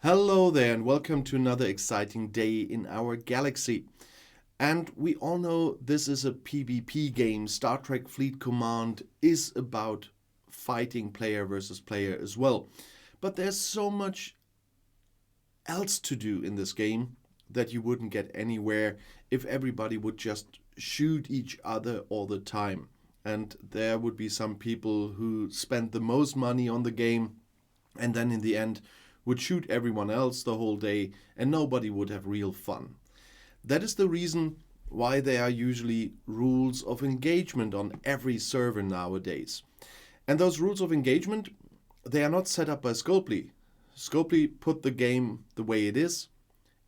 Hello there, and welcome to another exciting day in our galaxy. And we all know this is a PvP game. Star Trek Fleet Command is about fighting player versus player as well. But there's so much else to do in this game that you wouldn't get anywhere if everybody would just shoot each other all the time. And there would be some people who spend the most money on the game and then in the end would shoot everyone else the whole day and nobody would have real fun. That is the reason why there are usually rules of engagement on every server nowadays. And those rules of engagement, they are not set up by Scopely. Scopely put the game the way it is,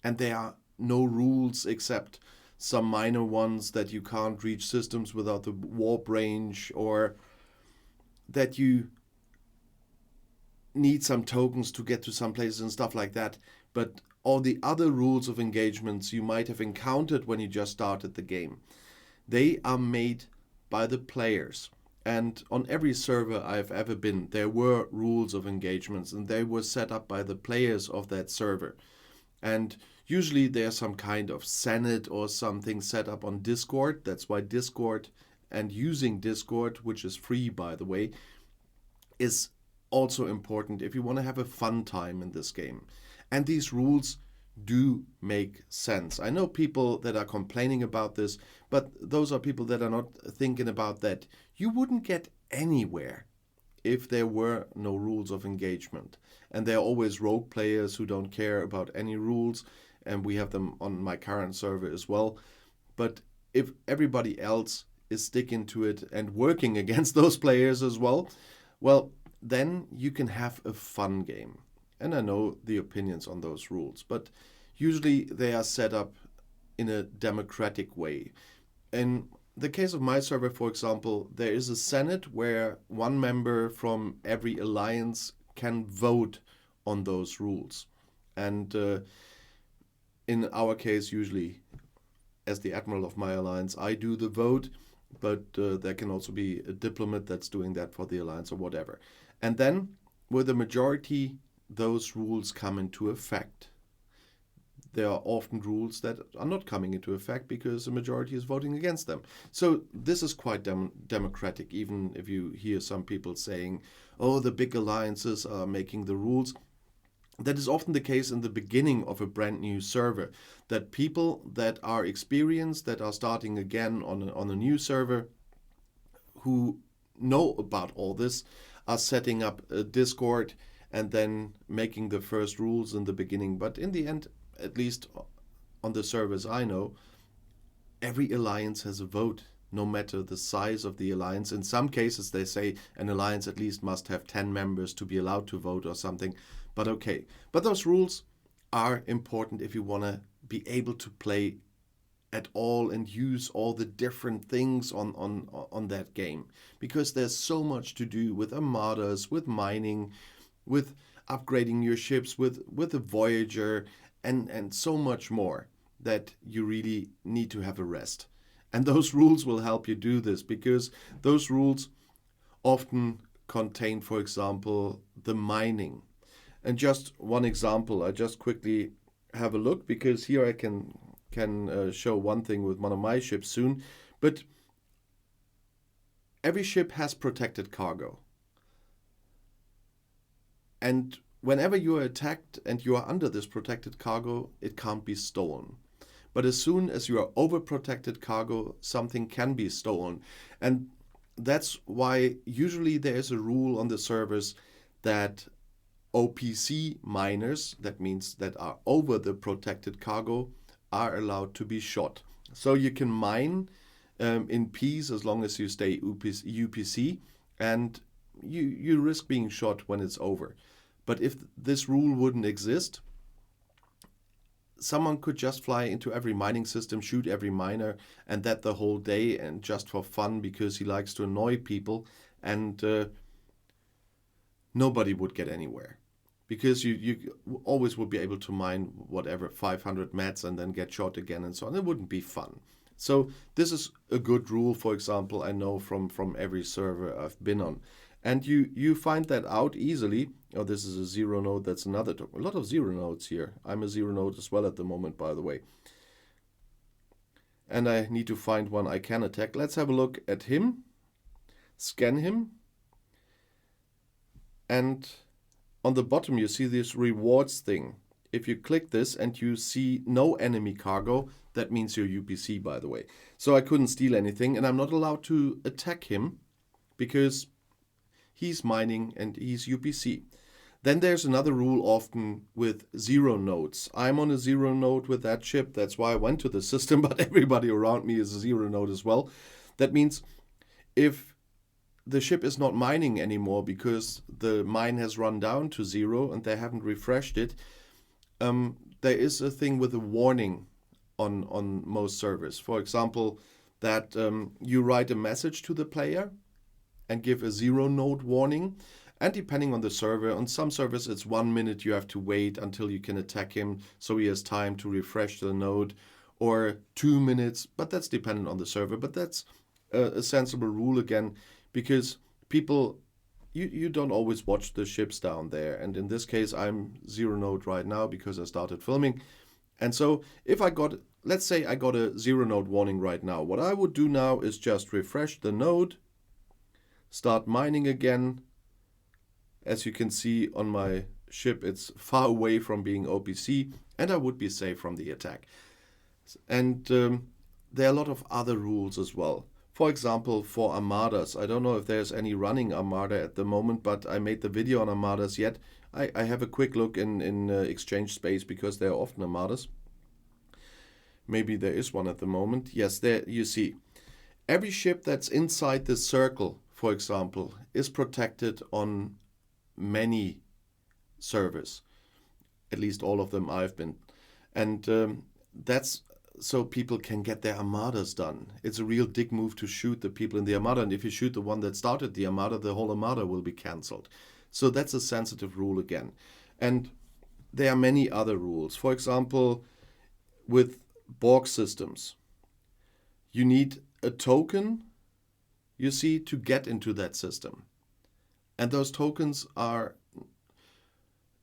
and there are no rules except some minor ones that you can't reach systems without the warp range, or that you need some tokens to get to some places and stuff like that. But all the other rules of engagements you might have encountered when you just started the game, they are made by the players. And on every server I've ever been, there were rules of engagements and they were set up by the players of that server. And usually there's some kind of Senate or something set up on Discord. That's why Discord, and using Discord, which is free by the way, is also important if you want to have a fun time in this game. And these rules do make sense. I know people that are complaining about this, but those are people that are not thinking about that. You wouldn't get anywhere if there were no rules of engagement. And there are always rogue players who don't care about any rules, and we have them on my current server as well. But if everybody else is sticking to it and working against those players as well, then you can have a fun game. And I know the opinions on those rules, but usually they are set up in a democratic way. In the case of my server, for example, there is a Senate where one member from every alliance can vote on those rules. And in our case, usually as the admiral of my alliance, I do the vote, but there can also be a diplomat that's doing that for the alliance or whatever. And then with a majority, those rules come into effect. There are often rules that are not coming into effect because the majority is voting against them. So this is quite democratic, even if you hear some people saying, oh, the big alliances are making the rules. That is often the case in the beginning of a brand new server, that people that are experienced, that are starting again on a new server, who know about all this, are setting up a Discord and then making the first rules in the beginning. But in the end, at least on the servers I know, every alliance has a vote, no matter the size of the alliance. In some cases, they say an alliance at least must have 10 members to be allowed to vote or something. But okay. But those rules are important if you want to be able to play at all and use all the different things on that game, because there's so much to do with armadas, with mining, with upgrading your ships, with a Voyager, and so much more, that you really need to have a rest. And those rules will help you do this, because those rules often contain, for example, the mining. And just one example, I just quickly have a look, because here I can show one thing with one of my ships soon. But every ship has protected cargo. And whenever you are attacked and you are under this protected cargo, it can't be stolen. But as soon as you are over protected cargo, something can be stolen. And that's why usually there is a rule on the servers that OPC miners, that means that are over the protected cargo, are allowed to be shot. So you can mine in peace as long as you stay UPC, and you risk being shot when it's over. But if this rule wouldn't exist, someone could just fly into every mining system, shoot every miner, and that the whole day, and just for fun, because he likes to annoy people, and nobody would get anywhere. Because you always would be able to mine whatever 500 mats and then get shot again and so on. It wouldn't be fun. So this is a good rule, for example, I know from every server I've been on. And you find that out easily. Oh, this is a zero node. That's another token. A lot of zero nodes here. I'm a zero node as well at the moment, by the way. And I need to find one I can attack. Let's have a look at him. Scan him. And on the bottom you see this rewards thing. If you click this and you see no enemy cargo, that means you're UPC, by the way. So I couldn't steal anything, and I'm not allowed to attack him because he's mining and he's UPC. Then there's another rule often with zero nodes. I'm on a zero node with that ship. That's why I went to the system, but everybody around me is a zero node as well. That means if the ship is not mining anymore because the mine has run down to zero and they haven't refreshed it, there is a thing with a warning on most servers. For example, that you write a message to the player and give a zero node warning. And depending on the server, on some servers it's 1 minute you have to wait until you can attack him so he has time to refresh the node, or 2 minutes, but that's dependent on the server. But that's a sensible rule again, because people, you don't always watch the ships down there. And in this case, I'm zero node right now because I started filming. And so if I got, let's say I got a zero node warning right now, what I would do now is just refresh the node, start mining again. As you can see on my ship, it's far away from being OPC, and I would be safe from the attack. And there are a lot of other rules as well. For example, for armadas, I don't know if there's any running armada at the moment, but I made the video on armadas yet. I have a quick look in exchange space because there are often armadas. Maybe there is one at the moment. Yes, there you see. Every ship that's inside this circle, for example, is protected on many servers. At least all of them I've been. And that's so people can get their armadas done. It's a real dick move to shoot the people in the armada, and if you shoot the one that started the armada, the whole armada will be cancelled. So that's a sensitive rule again. And there are many other rules. For example, with Borg systems, you need a token, you see, to get into that system. And those tokens are,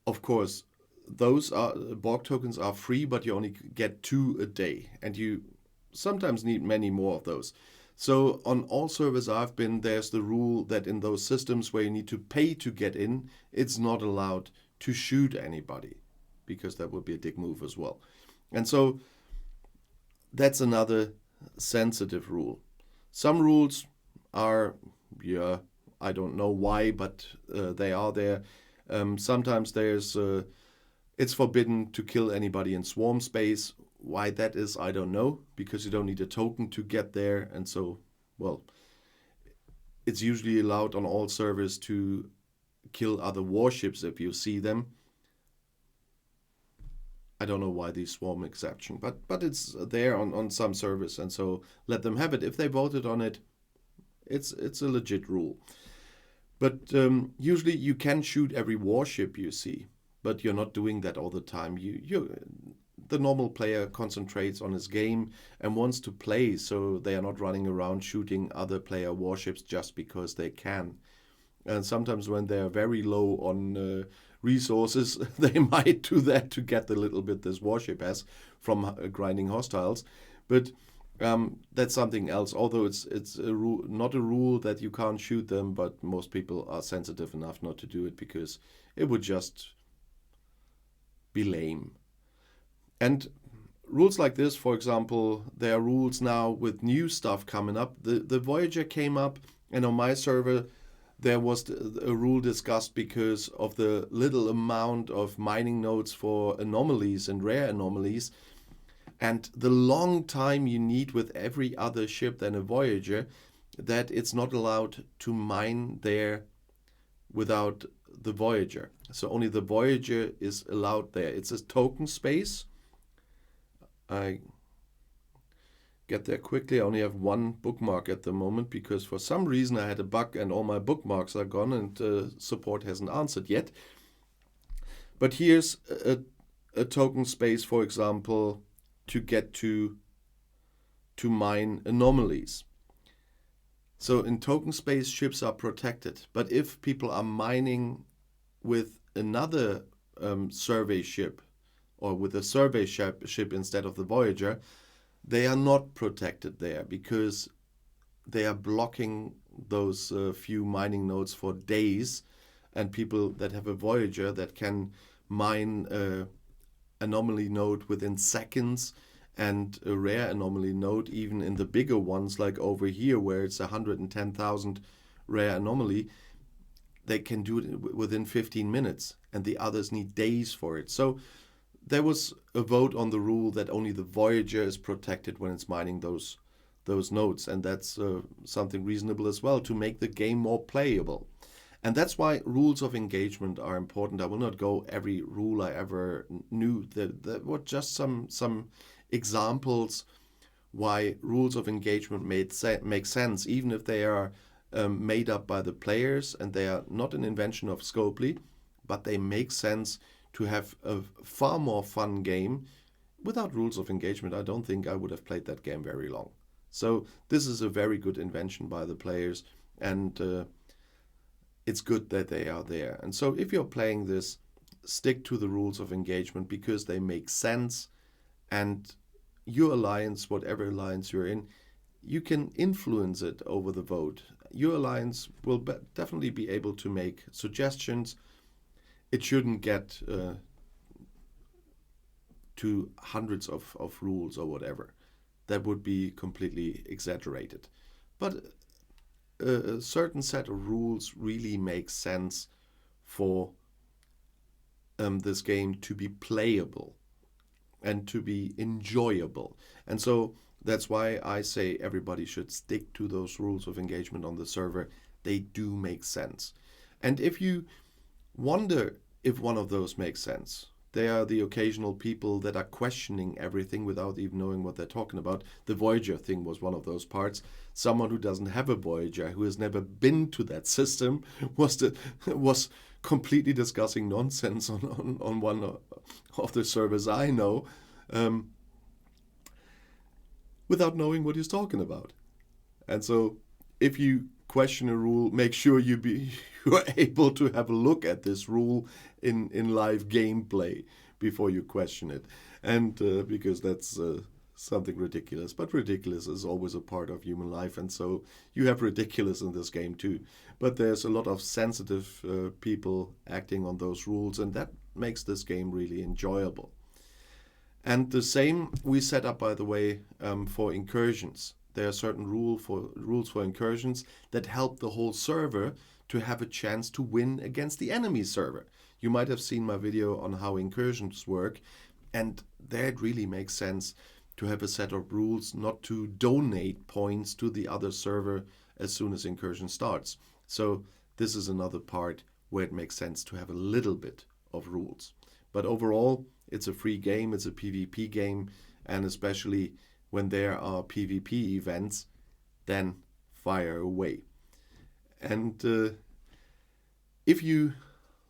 of course, those are Borg tokens are free, but you only get 2 a day, and you sometimes need many more of those. So on all servers I've been, there's the rule that in those systems where you need to pay to get in, it's not allowed to shoot anybody, because that would be a dick move as well. And so that's another sensitive rule. Some rules are, yeah, I don't know why, but they are there. Sometimes there's it's forbidden to kill anybody in swarm space. Why that is, I don't know, because you don't need a token to get there. And so, well, it's usually allowed on all servers to kill other warships if you see them. I don't know why the swarm exception, but it's there on some servers, and so let them have it. If they voted on it, it's a legit rule. But usually you can shoot every warship you see, but you're not doing that all the time. The normal player concentrates on his game and wants to play, so they are not running around shooting other player warships just because they can. And sometimes when they're very low on resources, they might do that to get the little bit this warship has from grinding hostiles. But that's something else. Although it's a rule, not a rule that you can't shoot them, but most people are sensitive enough not to do it because it would just be lame. And rules like this, for example, there are rules now with new stuff coming up. The Voyager came up, and on my server there was a rule discussed because of the little amount of mining nodes for anomalies and rare anomalies, and the long time you need with every other ship than a Voyager, that it's not allowed to mine there without the Voyager. So only the Voyager is allowed there. It's a token space. I get there quickly. I only have one bookmark at the moment because for some reason I had a bug and all my bookmarks are gone, and support hasn't answered yet. But here's a token space, for example, to get to mine anomalies. So in token space, ships are protected. But if people are mining with another survey ship, or with a survey ship instead of the Voyager, they are not protected there because they are blocking those few mining nodes for days. And people that have a Voyager that can mine anomaly node within seconds, and a rare anomaly node even in the bigger ones like over here where it's 110,000 rare anomaly, they can do it within 15 minutes and the others need days for it. So there was a vote on the rule that only the Voyager is protected when it's mining those nodes, and that's something reasonable as well to make the game more playable. And that's why rules of engagement are important. I will not go every rule I ever knew. There were just some examples why rules of engagement make sense, even if they are made up by the players and they are not an invention of Scopely, but they make sense to have a far more fun game. Without rules of engagement, I don't think I would have played that game very long. So this is a very good invention by the players, and it's good that they are there. And so if you're playing this, stick to the rules of engagement because they make sense, and your alliance, whatever alliance you're in, you can influence it over the vote. Your alliance will definitely be able to make suggestions. It shouldn't get to hundreds of rules or whatever. That would be completely exaggerated. But a certain set of rules really makes sense for this game to be playable and to be enjoyable. And so that's why I say everybody should stick to those rules of engagement on the server. They do make sense. And if you wonder if one of those makes sense, they are the occasional people that are questioning everything without even knowing what they're talking about. The Voyager thing was one of those parts. Someone who doesn't have a Voyager, who has never been to that system, was completely discussing nonsense on one of the servers I know, without knowing what he's talking about. And so if you question a rule, make sure you are able to have a look at this rule in live gameplay before you question it. And because that's something ridiculous. But ridiculous is always a part of human life, and so you have ridiculous in this game too. But there's a lot of sensitive people acting on those rules, and that makes this game really enjoyable. And the same we set up, by the way, for incursions. There are certain rules for incursions that help the whole server to have a chance to win against the enemy server. You might have seen my video on how incursions work, and there it really makes sense to have a set of rules not to donate points to the other server as soon as incursion starts. So this is another part where it makes sense to have a little bit of rules. But overall, it's a free game, it's a PvP game, and especially when there are PvP events, then fire away. And if you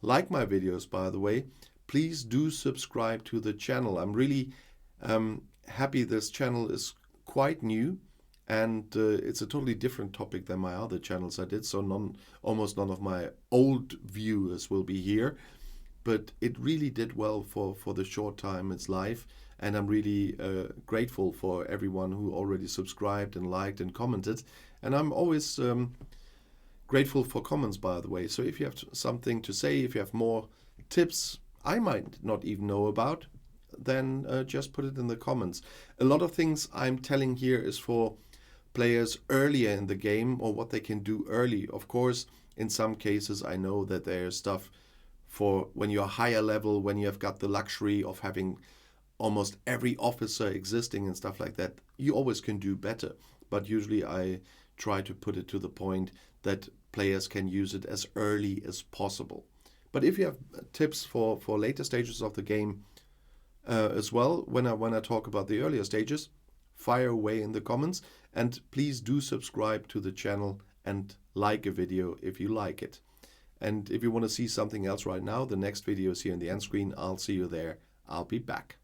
like my videos, by the way, please do subscribe to the channel. I'm really happy this channel is quite new, and it's a totally different topic than my other channels I did, so almost none of my old viewers will be here. But it really did well for the short time it's live, and I'm really grateful for everyone who already subscribed and liked and commented. And I'm always grateful for comments, by the way. So if you have something to say, if you have more tips I might not even know about, then just put it in the comments. A lot of things I'm telling here is for players earlier in the game, or what they can do early. Of course, in some cases I know that there's stuff for when you're higher level, when you have got the luxury of having almost every officer existing and stuff like that. You always can do better, but usually I try to put it to the point that players can use it as early as possible. But if you have tips for later stages of the game as well, when I talk about the earlier stages, fire away in the comments, and please do subscribe to the channel and like a video if you like it. And if you want to see something else right now, the next video is here in the end screen. I'll see you there. I'll be back.